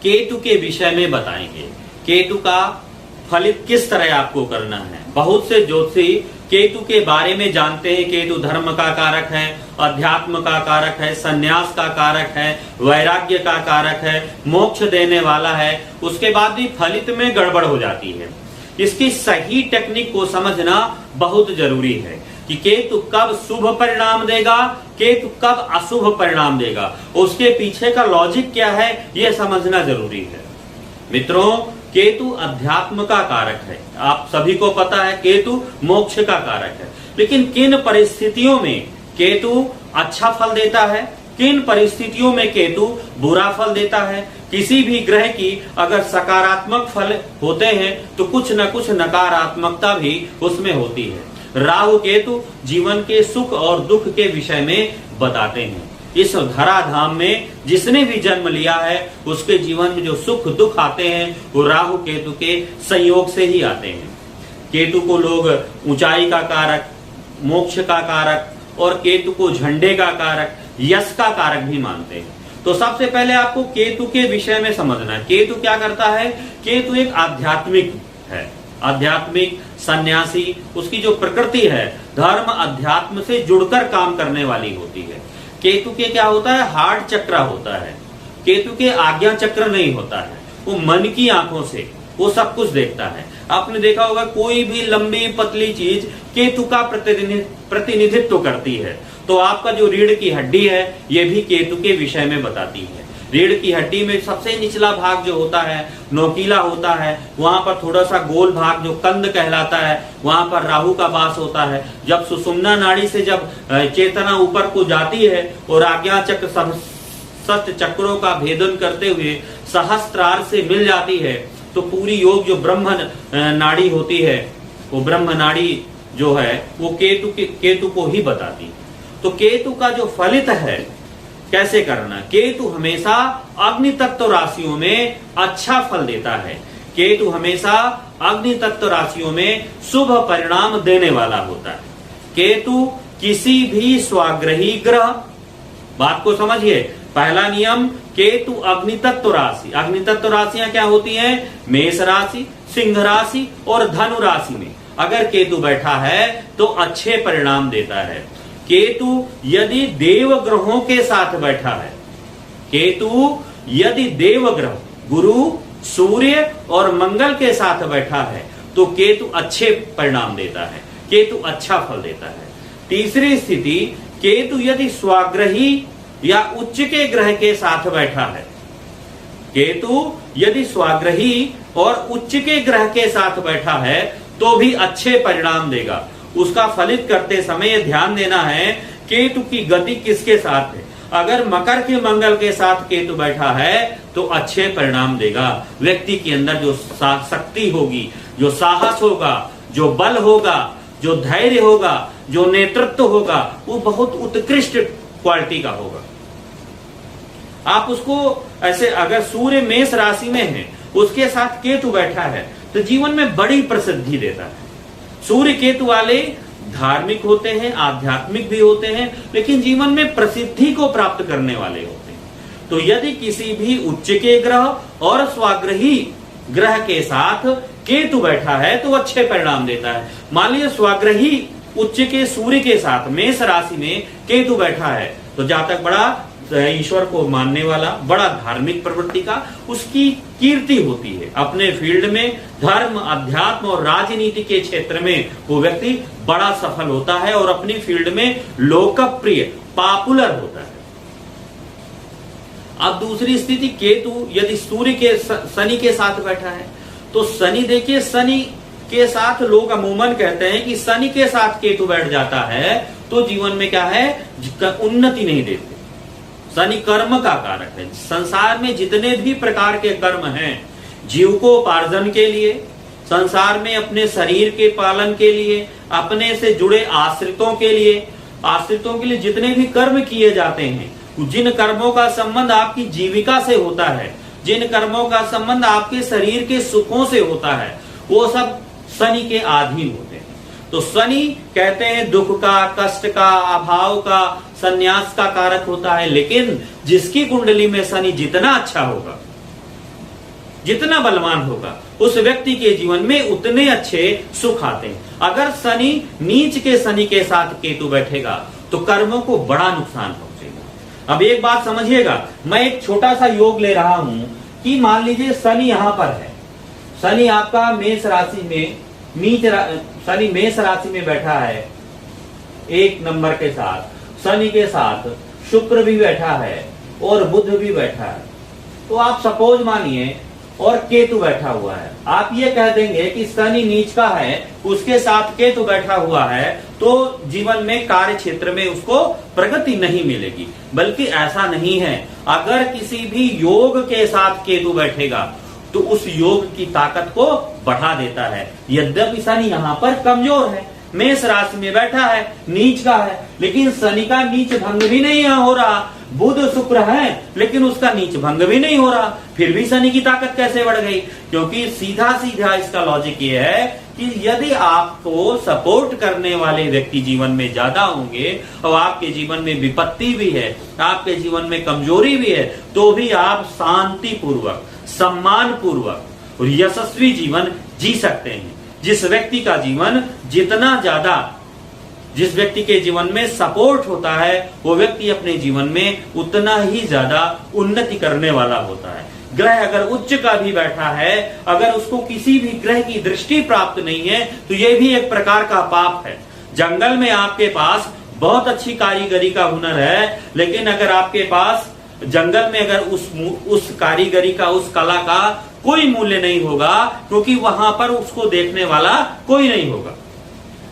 केतु के विषय में बताएंगे। केतु का फलित किस तरह आपको करना है। बहुत से ज्योतिषी केतु के बारे में जानते हैं। केतु धर्म का कारक है, अध्यात्म का कारक है, संन्यास का कारक है, वैराग्य का कारक है, मोक्ष देने वाला है। उसके बाद भी फलित में गड़बड़ हो जाती है। इसकी सही टेक्निक को समझना बहुत जरूरी है कि केतु कब शुभ परिणाम देगा, केतु कब अशुभ परिणाम देगा, उसके पीछे का लॉजिक क्या है, यह समझना जरूरी है। मित्रों, केतु अध्यात्म का कारक है। आप सभी को पता है केतु मोक्ष का कारक है। लेकिन किन परिस्थितियों में केतु अच्छा फल देता है, किन परिस्थितियों में केतु बुरा फल देता है। किसी भी ग्रह की अगर सकारात्मक फल होते हैं तो कुछ न कुछ नकारात्मकता भी उसमें होती है। राहु केतु जीवन के सुख और दुख के विषय में बताते हैं। इस धराधाम में जिसने भी जन्म लिया है उसके जीवन में जो सुख दुख आते हैं वो राहु केतु के संयोग से ही आते हैं। केतु को लोग ऊंचाई का कारक, मोक्ष का कारक और केतु को झंडे का कारक, यश का कारक भी मानते हैं। तो सबसे पहले आपको केतु के विषय में समझना है। केतु क्या करता है? केतु एक आध्यात्मिक है, आध्यात्मिक सन्यासी। उसकी जो प्रकृति है धर्म अध्यात्म से जुड़कर काम करने वाली होती है। केतु के क्या होता है? हार्ट चक्र होता है। केतु के आज्ञा चक्र नहीं होता है। वो मन की आंखों से वो सब कुछ देखता है। आपने देखा होगा कोई भी लंबी पतली चीज केतु का प्रतिनिधित्व करती है। तो आपका जो रीढ़ की हड्डी है ये भी केतु के विषय में बताती है। रीढ़ की हड्डी में सबसे निचला भाग जो होता है नोकीला होता है, वहां पर थोड़ा सा गोल भाग जो कंद कहलाता है, वहां पर राहु का वास होता है। जब सुषुम्ना नाड़ी से जब चेतना ऊपर को जाती है और आज्ञा चक्र सप्त चक्रों का भेदन करते हुए सहस्त्रार से मिल जाती है तो पूरी योग जो ब्रह्म नाड़ी होती है, वो ब्रह्म नाड़ी जो है वो केतु को ही बताती है। तो केतु का जो फलित है कैसे करना, केतु हमेशा अग्नि तत्व राशियों में अच्छा फल देता है। केतु हमेशा अग्नि तत्व राशियों में शुभ परिणाम देने वाला होता है। केतु किसी भी स्वाग्रही ग्रह, बात को समझिए, पहला नियम केतु अग्नि तत्व राशि। अग्नि तत्व राशियां क्या होती हैं? मेष राशि, सिंह राशि और धनु राशि में अगर केतु बैठा है तो अच्छे परिणाम देता है। केतु यदि देव ग्रहों के साथ बैठा है, केतु यदि देव ग्रह गुरु, सूर्य और मंगल के साथ बैठा है तो केतु अच्छे परिणाम देता है, केतु अच्छा फल देता है। तीसरी स्थिति, केतु यदि स्वाग्रही या उच्च के ग्रह के साथ बैठा है, केतु यदि स्वाग्रही और उच्च के ग्रह के साथ बैठा है तो भी अच्छे परिणाम देगा। उसका फलित करते समय ध्यान देना है केतु की गति किसके साथ है। अगर मकर के मंगल के साथ केतु बैठा है तो अच्छे परिणाम देगा। व्यक्ति के अंदर जो शक्ति होगी, जो साहस होगा, जो बल होगा, जो धैर्य होगा, जो नेतृत्व होगा, वो बहुत उत्कृष्ट क्वालिटी का होगा। आप उसको ऐसे, अगर सूर्य मेष राशि में है उसके साथ केतु बैठा है तो जीवन में बड़ी प्रसिद्धि देता है। सूर्य केतु वाले धार्मिक होते हैं, आध्यात्मिक भी होते हैं, लेकिन जीवन में प्रसिद्धि को प्राप्त करने वाले होते हैं। तो यदि किसी भी उच्च के ग्रह और स्वाग्रही ग्रह के साथ केतु बैठा है तो अच्छे परिणाम देता है। मान लीजिए स्वाग्रही उच्च के सूर्य के साथ मेष राशि में केतु बैठा है तो जातक बड़ा ईश्वर को मानने वाला, बड़ा धार्मिक प्रवृत्ति का उसकी कीर्ति होती है। अपने फील्ड में धर्म, अध्यात्म और राजनीति के क्षेत्र में वो व्यक्ति बड़ा सफल होता है और अपनी फील्ड में लोकप्रिय, पॉपुलर होता है। अब दूसरी स्थिति, केतु यदि सूर्य के शनि के साथ बैठा है तो शनि, देखिए शनि के साथ लोग अमूमन कहते हैं कि शनि के साथ केतु बैठ जाता है तो जीवन में क्या है, उन्नति नहीं देते। शनि कर्म का कारक है। संसार में जितने भी प्रकार के कर्म हैं, जीविकोपार्जन के लिए, संसार में अपने शरीर के पालन के लिए, अपने से जुड़े आश्रितों के लिए जितने भी कर्म किए जाते हैं, जिन कर्मों का संबंध आपकी जीविका से होता है, जिन कर्मों का संबंध आपके शरीर के सुखों से होता है, वो सब शनि के अधीन होते हैं। तो शनि कहते हैं दुख का, कष्ट का, अभाव का, संन्यास का कारक होता है। लेकिन जिसकी कुंडली में शनि जितना अच्छा होगा जितना बलवान होगा उस व्यक्ति के जीवन में उतने अच्छे सुख आते हैं। अगर शनि नीच के शनि के साथ केतु बैठेगा तो कर्मों को बड़ा नुकसान पहुंचेगा। अब एक बात समझिएगा, मैं एक छोटा सा योग ले रहा हूं कि मान लीजिए शनि यहां पर है, शनि आपका मेष राशि में शनि मेष राशि में बैठा है 1 नंबर के साथ, शनि के साथ शुक्र भी बैठा है और बुध भी बैठा है। तो आप सपोज मानिए और केतु बैठा हुआ है, आप ये कह देंगे कि शनि नीच का है, उसके साथ केतु बैठा हुआ है, तो जीवन में कार्य क्षेत्र में उसको प्रगति नहीं मिलेगी। बल्कि ऐसा नहीं है, अगर किसी भी योग के साथ केतु बैठेगा तो उस योग की ताकत को बढ़ा देता है। यद्यपि शनि यहाँ पर कमजोर है, मेष राशि में बैठा है, नीच का है, लेकिन शनि का नीच भंग भी नहीं हो रहा। बुध शुक्र है लेकिन उसका नीच भंग भी नहीं हो रहा, फिर भी शनि की ताकत कैसे बढ़ गई? क्योंकि सीधा सीधा इसका लॉजिक ये है कि यदि आपको सपोर्ट करने वाले व्यक्ति जीवन में ज्यादा होंगे और आपके जीवन में विपत्ति भी है, आपके जीवन में कमजोरी भी है, तो भी आप शांति पूर्वक, सम्मान पूर्वक और यशस्वी जीवन जी सकते हैं। जिस व्यक्ति का जीवन जितना ज्यादा, जिस व्यक्ति के जीवन में सपोर्ट होता है, वो व्यक्ति अपने जीवन में उतना ही ज्यादा उन्नति करने वाला होता है। ग्रह अगर उच्च का भी बैठा है, अगर उसको किसी भी ग्रह की दृष्टि प्राप्त नहीं है, तो ये भी एक प्रकार का पाप है। जंगल में आपके पास बहुत अच्छी कारीगरी का हुनर है, लेकिन अगर आपके पास जंगल में अगर उस कारीगरी का, उस कला का कोई मूल्य नहीं होगा, क्योंकि वहां पर उसको देखने वाला कोई नहीं होगा।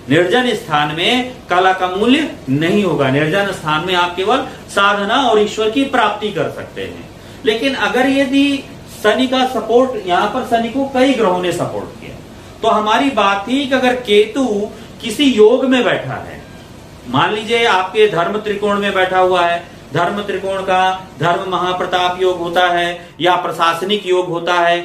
निर्जन स्थान में कला का मूल्य नहीं होगा। निर्जन स्थान में आप केवल साधना और ईश्वर की प्राप्ति कर सकते हैं। लेकिन अगर यदि शनि का सपोर्ट, यहां पर शनि को कई ग्रहों ने सपोर्ट किया, तो हमारी बात थी कि अगर केतु किसी योग में बैठा है, मान लीजिए आपके धर्म त्रिकोण में बैठा हुआ है, धर्म त्रिकोण का धर्म महाप्रताप योग होता है या प्रशासनिक योग होता है।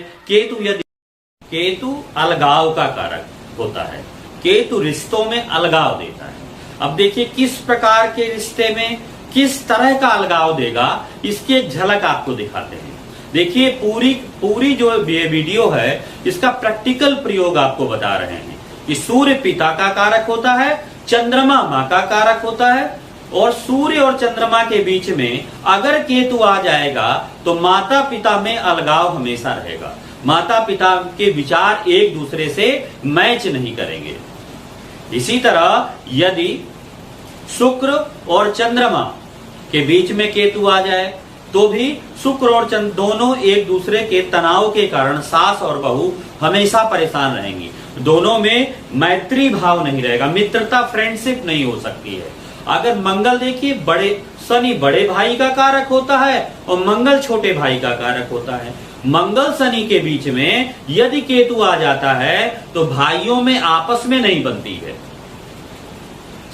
केतु अलगाव का कारक होता है, केतु रिश्तों में अलगाव देता है। अब देखिए किस प्रकार के रिश्ते में किस तरह का अलगाव देगा, इसकी एक झलक आपको दिखाते हैं। देखिए पूरी जो ये वीडियो है, इसका प्रैक्टिकल प्रयोग आपको बता रहे हैं कि सूर्य पिता का कारक होता है, चंद्रमा माँ का कारक होता है, और सूर्य और चंद्रमा के बीच में अगर केतु आ जाएगा तो माता पिता में अलगाव हमेशा रहेगा। माता पिता के विचार एक दूसरे से मैच नहीं करेंगे। इसी तरह यदि शुक्र और चंद्रमा के बीच में केतु आ जाए तो भी शुक्र और चंद्र दोनों एक दूसरे के तनाव के कारण सास और बहू हमेशा परेशान रहेंगी। दोनों में मैत्री भाव नहीं रहेगा, मित्रता, फ्रेंडशिप नहीं हो सकती है। अगर मंगल देखिए, शनि बड़े भाई का कारक होता है और मंगल छोटे भाई का कारक होता है। मंगल शनि के बीच में यदि केतु आ जाता है तो भाइयों में आपस में नहीं बनती है।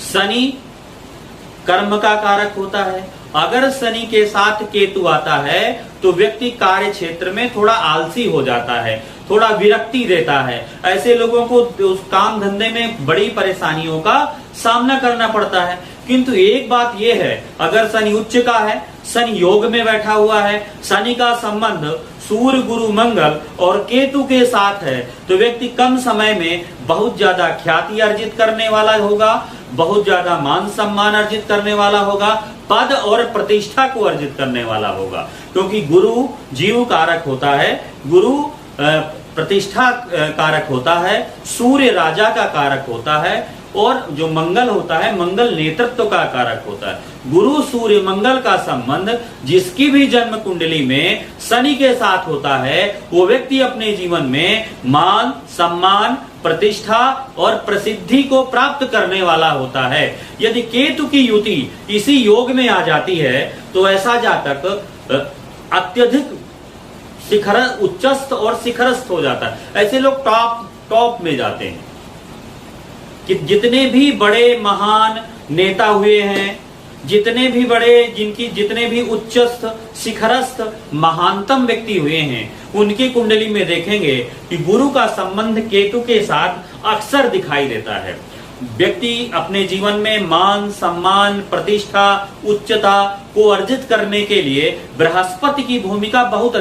शनि कर्म का कारक होता है, अगर शनि के साथ केतु आता है तो व्यक्ति कार्य क्षेत्र में थोड़ा आलसी हो जाता है, थोड़ा विरक्ति देता है। ऐसे लोगों को उस काम धंधे में बड़ी परेशानियों का सामना करना पड़ता है। किंतु एक बात यह है, अगर शनि उच्च का है, शनि योग में बैठा हुआ है, शनि का संबंध सूर्य गुरु मंगल और केतु के साथ है, तो व्यक्ति कम समय में बहुत ज्यादा ख्याति अर्जित करने वाला होगा, बहुत ज्यादा मान सम्मान अर्जित करने वाला होगा, पद और प्रतिष्ठा को अर्जित करने वाला होगा। क्योंकि गुरु जीव कारक होता है, गुरु प्रतिष्ठा कारक होता है, सूर्य राजा का कारक होता है, और जो मंगल होता है, मंगल नेतृत्व का कारक होता है। गुरु सूर्य मंगल का संबंध जिसकी भी जन्म कुंडली में शनि के साथ होता है, वो व्यक्ति अपने जीवन में मान सम्मान, प्रतिष्ठा और प्रसिद्धि को प्राप्त करने वाला होता है। यदि केतु की युति इसी योग में आ जाती है तो ऐसा जातक अत्यधिक उच्चस्थ और शिखरस्थ हो जाता है। ऐसे लोग टॉप में जाते हैं कि जितने भी बड़े महान नेता हुए हैं, जितने भी उच्चस्थ शिखरस्थ महानतम व्यक्ति हुए हैं, उनकी कुंडली में देखेंगे कि गुरु का संबंध केतु के साथ अक्सर दिखाई देता है। व्यक्ति अपने जीवन में मान, सम्मान, प्रतिष्ठा, उच्चता को अर्जित करने के लिए बृहस्पति की भूमिका बहुत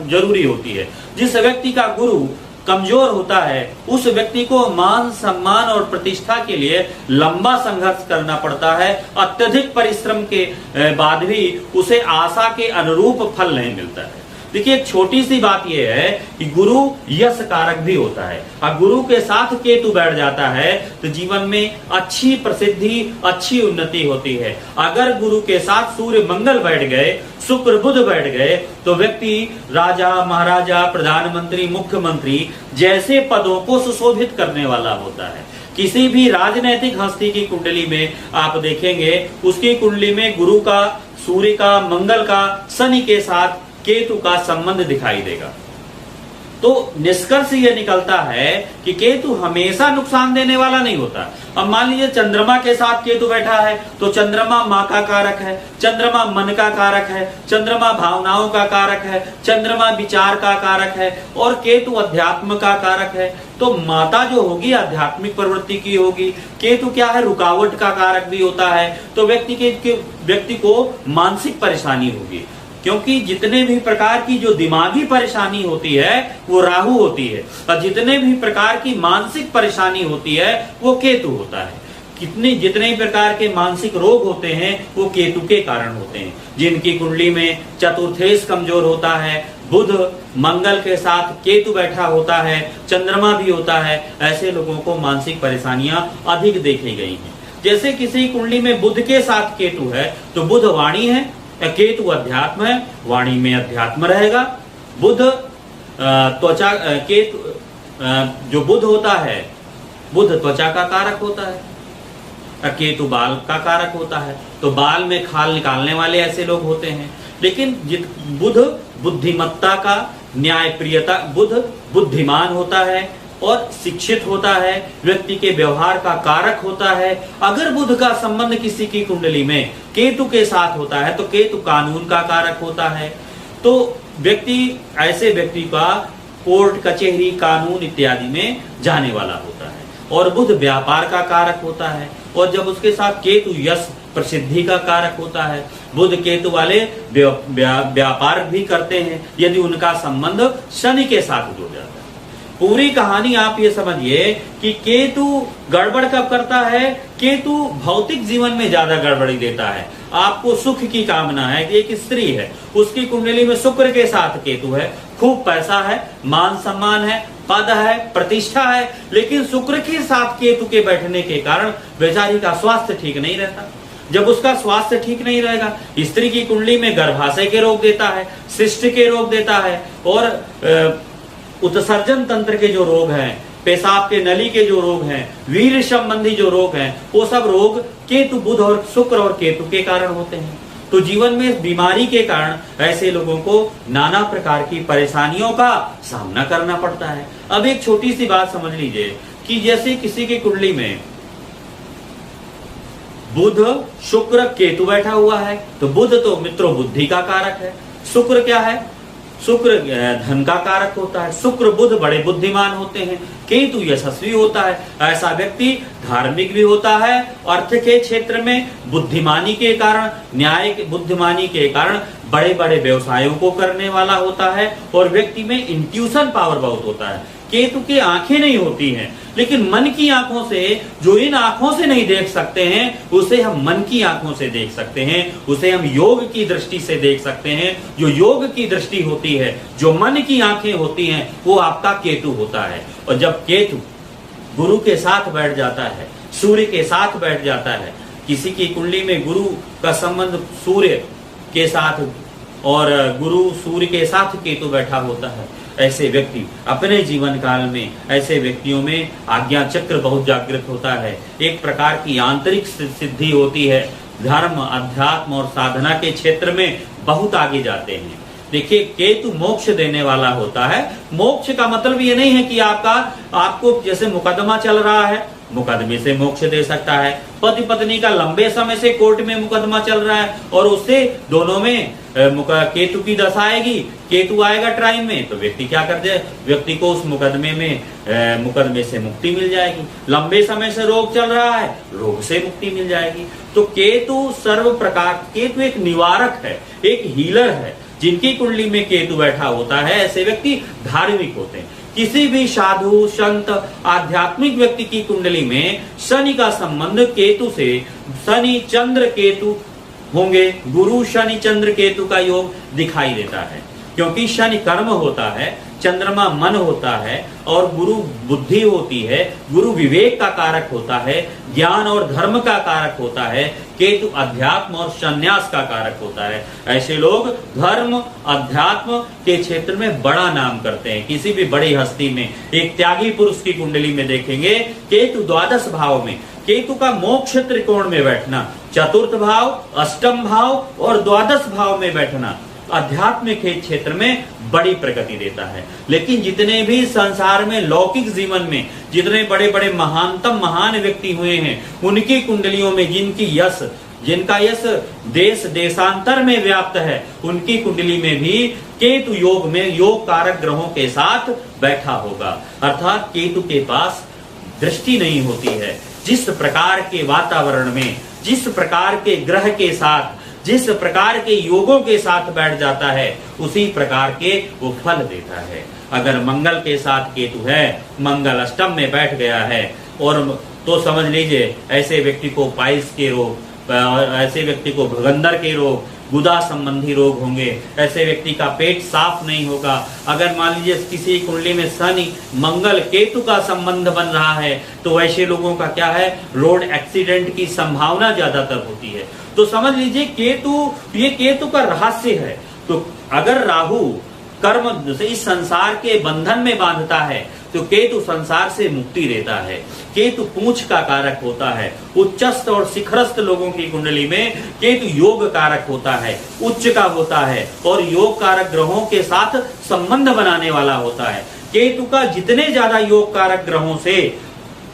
जरूरी होती है। जिस व्यक्ति का गुरु कमजोर होता है उस व्यक्ति को मान, सम्मान और प्रतिष्ठा के लिए लंबा संघर्ष करना पड़ता है। अत्यधिक परिश्रम के बाद भी उसे आशा के अनुरूप फल नहीं मिलता है। देखिए, एक छोटी सी बात यह है कि गुरु यश कारक भी होता है। और गुरु के साथ केतु बैठ जाता है तो जीवन में अच्छी प्रसिद्धि, अच्छी उन्नति होती है। अगर गुरु के साथ सूर्य मंगल बैठ गए, शुक्र बुध बैठ गए तो व्यक्ति राजा, महाराजा, प्रधानमंत्री, मुख्यमंत्री जैसे पदों को सुशोभित करने वाला होता है। किसी भी राजनैतिक हस्ती की कुंडली में आप देखेंगे, उसकी कुंडली में गुरु का, सूर्य का, मंगल का, शनि के साथ केतु का संबंध दिखाई देगा। तो निष्कर्ष यह निकलता है कि केतु हमेशा नुकसान देने वाला नहीं होता। अब मान लीजिए चंद्रमा के साथ केतु बैठा है तो चंद्रमा माँ का कारक है, चंद्रमा मन का कारक है, चंद्रमा भावनाओं का कारक है, चंद्रमा विचार का कारक है और केतु अध्यात्म का कारक है। तो माता जो होगी आध्यात्मिक प्रवृत्ति की होगी। केतु क्या है, रुकावट का कारक भी होता है। तो व्यक्ति को मानसिक परेशानी होगी, क्योंकि जितने भी प्रकार की जो दिमागी परेशानी होती है वो राहु होती है और जितने भी प्रकार की मानसिक परेशानी होती है वो केतु होता है। जितने भी प्रकार के मानसिक रोग होते हैं वो केतु के कारण होते हैं। जिनकी कुंडली में चतुर्थेश कमजोर होता है, बुध मंगल के साथ केतु बैठा होता है, चंद्रमा भी होता है, ऐसे लोगों को मानसिक परेशानियां अधिक देखी गई हैं। जैसे किसी कुंडली में बुध के साथ केतु है तो बुध वाणी है, केतु अध्यात्म है, वाणी में अध्यात्म रहेगा। बुध त्वचा, केतु जो बुध होता है, बुध त्वचा का कारक होता है, केतु बाल का कारक होता है। तो बाल में खाल निकालने वाले ऐसे लोग होते हैं। लेकिन बुध बुद्धिमत्ता का, न्यायप्रियता, बुध बुद्धिमान होता है और शिक्षित होता है, व्यक्ति के व्यवहार का कारक होता है। अगर बुध का संबंध किसी की कुंडली में केतु के साथ होता है तो केतु कानून का कारक होता है। तो ऐसे व्यक्ति का कोर्ट, कचहरी, कानून इत्यादि में जाने वाला होता है। और बुध व्यापार का कारक होता है और जब उसके साथ केतु यश, प्रसिद्धि का कारक होता है। बुध केतु वाले व्यापार भी करते हैं यदि उनका संबंध शनि के साथ जुड़ जाता है। पूरी कहानी आप ये समझिए कि केतु गड़बड़ कब करता है, केतु भौतिक जीवन में ज्यादा गड़बड़ी देता है। आपको सुख की कामना है, एक स्त्री है, उसकी कुंडली में शुक्र के साथ केतु है, खूब पैसा है, मान सम्मान है, पद है, प्रतिष्ठा है, लेकिन शुक्र के साथ केतु के बैठने के कारण बेचारी का स्वास्थ्य ठीक नहीं रहता। जब उसका स्वास्थ्य ठीक नहीं रहेगा, स्त्री की कुंडली में गर्भाशय के रोग देता है, शिष्ट के रोग देता है और उत्सर्जन तंत्र के जो रोग हैं, पेशाब के नली के जो रोग हैं, वीर्य संबंधी जो रोग हैं, वो सब रोग केतु, बुध और शुक्र और केतु के कारण होते हैं। तो जीवन में बीमारी के कारण ऐसे लोगों को नाना प्रकार की परेशानियों का सामना करना पड़ता है। अब एक छोटी सी बात समझ लीजिए कि जैसे किसी की कुंडली में बुध, शुक्र, केतु बैठा हुआ है तो बुध तो मित्रों बुद्धि का कारक है। शुक्र क्या है, शुक्र धन का कारक होता है। शुक्र बुध बड़े बुद्धिमान होते हैं। केतु यशस्वी होता है। ऐसा व्यक्ति धार्मिक भी होता है, अर्थ के क्षेत्र में बुद्धिमानी के कारण, न्याय के बुद्धिमानी के कारण बड़े बड़े व्यवसायों को करने वाला होता है और व्यक्ति में इंट्यूशन पावर बहुत होता है। केतु की आंखें नहीं होती हैं, लेकिन मन की आंखों से, जो इन आंखों से नहीं देख सकते हैं उसे हम मन की आंखों से देख सकते हैं, उसे हम योग की दृष्टि से देख सकते हैं। जो योग की दृष्टि होती है, जो मन की आंखें होती हैं, वो आपका केतु होता है। और जब केतु गुरु के साथ बैठ जाता है, सूर्य के साथ बैठ जाता है, किसी की कुंडली में गुरु का संबंध सूर्य के साथ और गुरु सूर्य के साथ केतु बैठा होता है, ऐसे व्यक्ति अपने जीवन काल में, ऐसे व्यक्तियों में आज्ञा चक्र बहुत जागृत होता है। एक प्रकार की आंतरिक सिद्धि होती है। धर्म, अध्यात्म और साधना के क्षेत्र में बहुत आगे जाते हैं। देखिए, केतु मोक्ष देने वाला होता है। मोक्ष का मतलब ये नहीं है कि आपको जैसे मुकदमा चल रहा है, मुकदमे से मोक्ष दे सकता है। पति पत्नी का लंबे समय से कोर्ट में मुकदमा चल रहा है और उससे दोनों में केतु की दशा आएगी, केतु आएगा टाइम में, तो व्यक्ति क्या कर दे, व्यक्ति को उस मुकदमे से मुक्ति मिल जाएगी। लंबे समय से रोग चल रहा है, रोग से मुक्ति मिल जाएगी। तो केतु सर्व प्रकार, केतु एक निवारक है, एक हीलर है। जिनकी कुंडली में केतु बैठा होता है ऐसे व्यक्ति धार्मिक होते हैं। किसी भी साधु संत आध्यात्मिक व्यक्ति की कुंडली में शनि का संबंध केतु से, शनि चंद्र केतु होंगे, गुरु शनि चंद्र केतु का योग दिखाई देता है। क्योंकि शनि कर्म होता है, चंद्रमा मन होता है और गुरु बुद्धि होती है, गुरु विवेक का कारक होता है, ज्ञान और धर्म का कारक होता है, केतु अध्यात्म और संन्यास का कारक होता है। ऐसे लोग धर्म अध्यात्म के क्षेत्र में बड़ा नाम करते हैं। किसी भी बड़ी हस्ती में, एक त्यागी पुरुष की कुंडली में देखेंगे केतु द्वादश भाव में, केतु का मोक्ष त्रिकोण में बैठना, चतुर्थ भाव, अष्टम भाव और द्वादश भाव में बैठना अध्यात्म के क्षेत्र में बड़ी प्रगति देता है। लेकिन जितने भी संसार में लौकिक जीवन में जितने बड़े बड़े महानतम महान व्यक्ति हुए हैं, उनकी कुंडलियों में जिनका यश देश देशांतर में व्याप्त है, उनकी कुंडली में भी केतु योग में योग कारक ग्रहों के साथ बैठा होगा। अर्थात केतु के पास दृष्टि नहीं होती है। जिस प्रकार के वातावरण में, जिस प्रकार के ग्रह के साथ, जिस प्रकार के योगों के साथ बैठ जाता है, उसी प्रकार के वो फल देता है। अगर मंगल के साथ केतु है, मंगल अष्टम में बैठ गया है, और तो समझ लीजिए ऐसे व्यक्ति को पाइल्स के रोग, ऐसे व्यक्ति को भगंदर के रोग, गुदा संबंधी रोग होंगे। ऐसे व्यक्ति का पेट साफ नहीं होगा। अगर मान लीजिए किसी कुंडली में शनि मंगल केतु का संबंध बन रहा है, तो वैसे लोगों का क्या है, रोड एक्सीडेंट की संभावना ज्यादातर होती है। तो समझ लीजिए केतु, ये केतु का रहस्य है। तो अगर राहु कर्म से इस संसार के बंधन में बांधता है, तो केतु संसार से मुक्ति देता है। केतु पूंछ का कारक होता है। उच्चस्थ और शिखरस्थ लोगों की कुंडली में केतु योग कारक होता है, उच्च का होता है और योग कारक ग्रहों के साथ संबंध बनाने वाला होता है। केतु का जितने ज्यादा योग कारक ग्रहों से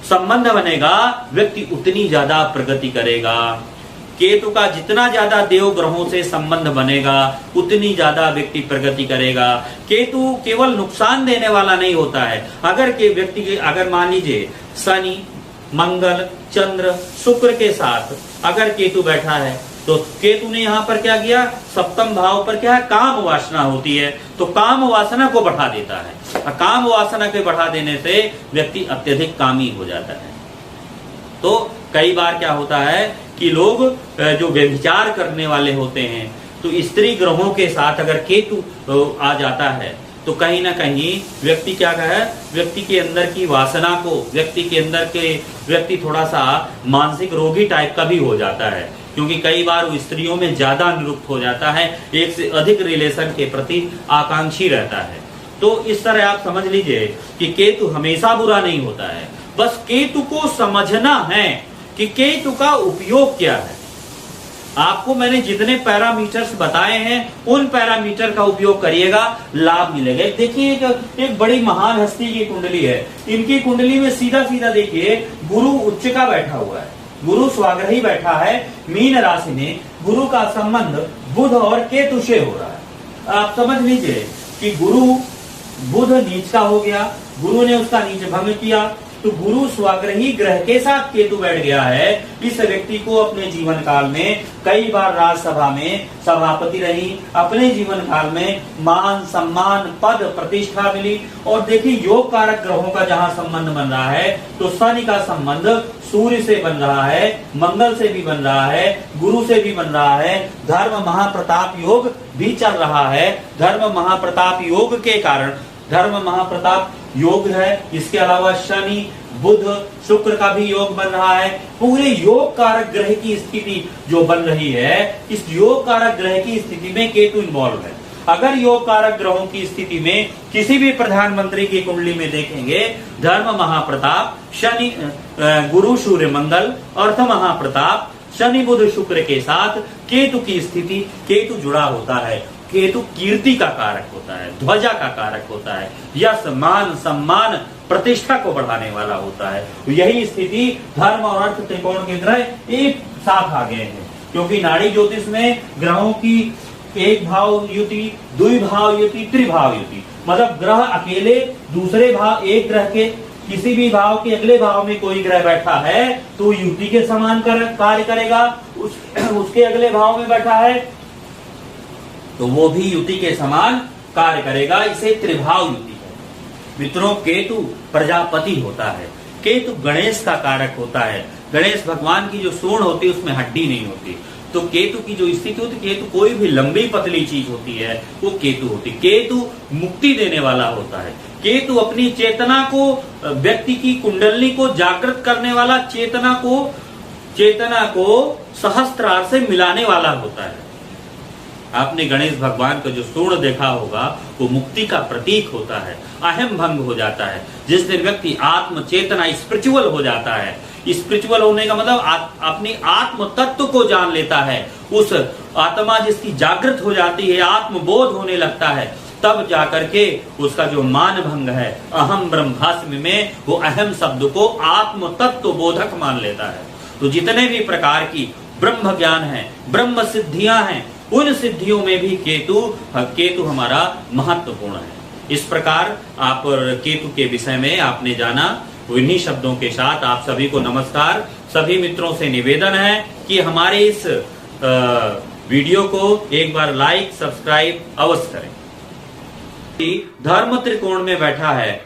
संबंध बनेगा, व्यक्ति उतनी ज्यादा प्रगति करेगा। केतु का जितना ज्यादा देव ग्रहों से संबंध बनेगा, उतनी ज्यादा व्यक्ति प्रगति करेगा। केतु केवल नुकसान देने वाला नहीं होता है। अगर के व्यक्ति के, अगर मान लीजिए शनि मंगल चंद्र शुक्र के साथ अगर केतु बैठा है, तो केतु ने यहाँ पर क्या किया, सप्तम भाव पर क्या है, काम वासना होती है, तो काम वासना को बढ़ा देता है। और काम वासना के बढ़ा देने से व्यक्ति अत्यधिक कामी हो जाता है। तो कई बार क्या होता है कि लोग जो व्यभिचार करने वाले होते हैं, तो स्त्री ग्रहों के साथ अगर केतु आ जाता है, तो कहीं ना कहीं व्यक्ति क्या है, व्यक्ति के अंदर की वासना को, व्यक्ति थोड़ा सा मानसिक रोगी टाइप का भी हो जाता है। क्योंकि कई बार वो स्त्रियों में ज्यादा निरुक्त हो जाता है, एक से अधिक रिलेशन के प्रति आकांक्षी रहता है। तो इस तरह आप समझ लीजिए कि केतु हमेशा बुरा नहीं होता है। बस केतु को समझना है कि केतु का उपयोग क्या है। आपको मैंने जितने पैरामीटर्स बताए हैं, उन पैरामीटर का उपयोग करिएगा, लाभ मिलेगा। देखिए एक बड़ी महान हस्ती की कुंडली है। इनकी कुंडली में सीधा सीधा देखिए गुरु उच्च का बैठा हुआ है, गुरु स्वाग्रही बैठा है मीन राशि में। गुरु का संबंध बुध और केतु से हो रहा है। आप समझ लीजिए कि गुरु बुध नीच का हो गया, गुरु ने उसका नीच भंग किया, तो गुरु स्वाग्रही ग्रह के साथ केतु बैठ गया है। इस व्यक्ति को अपने जीवन काल में कई बार राज्यसभा में सभापति रही, अपने जीवन काल में मान सम्मान पद प्रतिष्ठा मिली। और देखिए योग कारक ग्रहों का जहां संबंध बन रहा है, तो शनि का संबंध सूर्य से बन रहा है, मंगल से भी बन रहा है, गुरु से भी बन रहा है, धर्म महाप्रताप योग भी चल रहा है। धर्म महाप्रताप योग के कारण, धर्म महाप्रताप योग है, इसके अलावा शनि बुध शुक्र का भी योग बन रहा है। पूरे योग कारक ग्रह की स्थिति जो बन रही है, इस योग कारक ग्रह की स्थिति में केतु इन्वॉल्व है। अगर योग कारक ग्रहों की स्थिति में किसी भी प्रधानमंत्री की कुंडली में देखेंगे, धर्म महाप्रताप शनि गुरु सूर्य मंगल, अर्थ महाप्रताप शनि बुध शुक्र के साथ केतु की स्थिति, केतु जुड़ा होता है। केतु कीर्ति का कारक होता है, ध्वजा का कारक होता है, यश मान सम्मान प्रतिष्ठा को बढ़ाने वाला होता है। यही स्थिति धर्म और अर्थ त्रिकोण के ग्रह एक साथ आ गए हैं, क्योंकि नाड़ी ज्योतिष में ग्रहों की एक भाव युति, द्विभाव युति, त्रिभाव युति, मतलब ग्रह अकेले दूसरे भाव, एक ग्रह के किसी भी भाव के अगले भाव में कोई ग्रह बैठा है तो युति के समान कार्य करेगा, उसके अगले भाव में बैठा है तो वो भी युति के समान कार्य करेगा। इसे त्रिभाव युति है। मित्रों, केतु प्रजापति होता है, केतु गणेश का कारक होता है। गणेश भगवान की जो सूंड होती है उसमें हड्डी नहीं होती, तो केतु की जो स्थिति होती है, केतु कोई भी लंबी पतली चीज होती है वो केतु होती। केतु मुक्ति देने वाला होता है। केतु अपनी चेतना को, व्यक्ति की कुंडली को जागृत करने वाला, चेतना को सहस्त्रार से मिलाने वाला होता है। आपने गणेश भगवान का जो सूंड देखा होगा वो मुक्ति का प्रतीक होता है। अहम भंग हो जाता है जिस दिन व्यक्ति आत्म चेतना स्पिरिचुअल हो जाता है। स्पिरिचुअल होने का मतलब अपनी आत्म तत्व को जान लेता है। उस आत्मा जिसकी जागृत हो जाती है, आत्मबोध होने लगता है, तब जाकर के उसका जो मान भंग है, अहम ब्रह्मास्मि में, वो अहम शब्द को आत्म तत्व बोधक मान लेता है। तो जितने भी प्रकार की ब्रह्म ज्ञान है, ब्रह्म सिद्धियां हैं, उन सिद्धियों में भी केतु हमारा महत्वपूर्ण है। इस प्रकार आप केतु के विषय में आपने जाना। इन्हीं शब्दों के साथ आप सभी को नमस्कार। सभी मित्रों से निवेदन है कि हमारे इस वीडियो को एक बार लाइक, सब्सक्राइब अवश्य करें। धर्म त्रिकोण में बैठा है